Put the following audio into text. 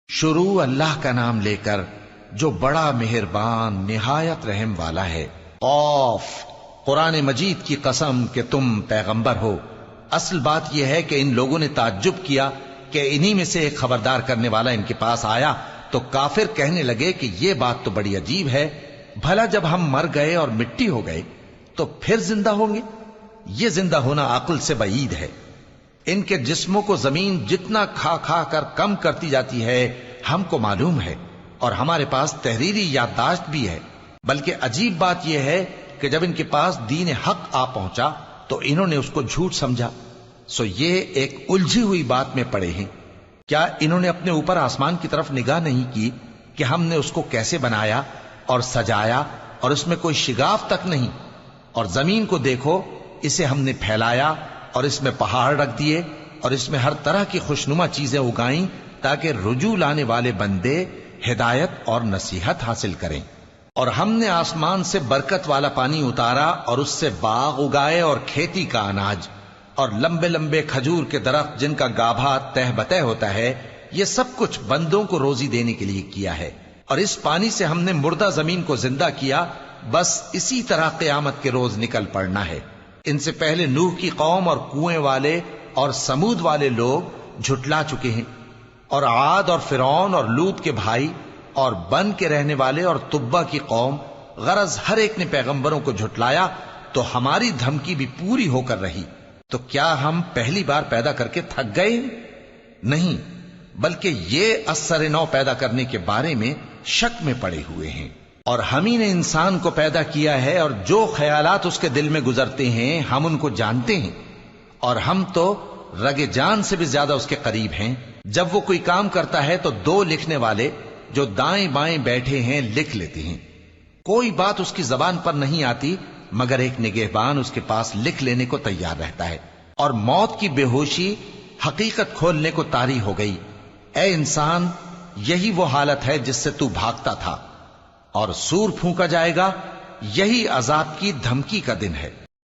شروع اللہ کا نام لے کر جو بڑا مہربان نہایت رحم والا ہے۔ قاف، قرآن مجید کی قسم کہ تم پیغمبر ہو۔ اصل بات یہ ہے کہ ان لوگوں نے تعجب کیا کہ انہی میں سے ایک خبردار کرنے والا ان کے پاس آیا تو کافر کہنے لگے کہ یہ بات تو بڑی عجیب ہے، بھلا جب ہم مر گئے اور مٹی ہو گئے تو پھر زندہ ہوں گے؟ یہ زندہ ہونا عقل سے بعید ہے۔ ان کے جسموں کو زمین جتنا کھا کھا کر کم کرتی جاتی ہے ہم کو معلوم ہے، اور ہمارے پاس تحریری یادداشت بھی ہے۔ بلکہ عجیب بات یہ ہے کہ جب ان کے پاس دین حق آ پہنچا تو انہوں نے اس کو جھوٹ سمجھا۔ سو یہ ایک الجھی ہوئی بات میں پڑے ہیں۔ کیا انہوں نے اپنے اوپر آسمان کی طرف نگاہ نہیں کی کہ ہم نے اس کو کیسے بنایا اور سجایا، اور اس میں کوئی شگاف تک نہیں؟ اور زمین کو دیکھو، اسے ہم نے پھیلایا اور اس میں پہاڑ رکھ دیے اور اس میں ہر طرح کی خوشنما چیزیں اگائیں تاکہ رجوع لانے والے بندے ہدایت اور نصیحت حاصل کریں۔ اور ہم نے آسمان سے برکت والا پانی اتارا اور اس سے باغ اگائے اور کھیتی کا اناج اور لمبے لمبے کھجور کے درخت جن کا گابھا تہ بتہ ہوتا ہے۔ یہ سب کچھ بندوں کو روزی دینے کے لیے کیا ہے۔ اور اس پانی سے ہم نے مردہ زمین کو زندہ کیا، بس اسی طرح قیامت کے روز نکل پڑنا ہے۔ ان سے پہلے نوح کی قوم اور کنویں والے اور سمود والے لوگ جھٹلا چکے ہیں، اور عاد اور فرعون اور لوط کے بھائی اور بن کے رہنے والے اور تبا کی قوم، غرض ہر ایک نے پیغمبروں کو جھٹلایا تو ہماری دھمکی بھی پوری ہو کر رہی۔ تو کیا ہم پہلی بار پیدا کر کے تھک گئے؟ نہیں، بلکہ یہ اثر نو پیدا کرنے کے بارے میں شک میں پڑے ہوئے ہیں۔ اور ہم ہی نے انسان کو پیدا کیا ہے، اور جو خیالات اس کے دل میں گزرتے ہیں ہم ان کو جانتے ہیں، اور ہم تو رگ جان سے بھی زیادہ اس کے قریب ہیں۔ جب وہ کوئی کام کرتا ہے تو دو لکھنے والے جو دائیں بائیں بیٹھے ہیں لکھ لیتے ہیں۔ کوئی بات اس کی زبان پر نہیں آتی مگر ایک نگہبان اس کے پاس لکھ لینے کو تیار رہتا ہے۔ اور موت کی بے ہوشی حقیقت کھولنے کو طاری ہو گئی۔ اے انسان، یہی وہ حالت ہے جس سے تو بھاگتا تھا، اور سور پھونکا جائے گا، یہی عذاب کی دھمکی کا دن ہے۔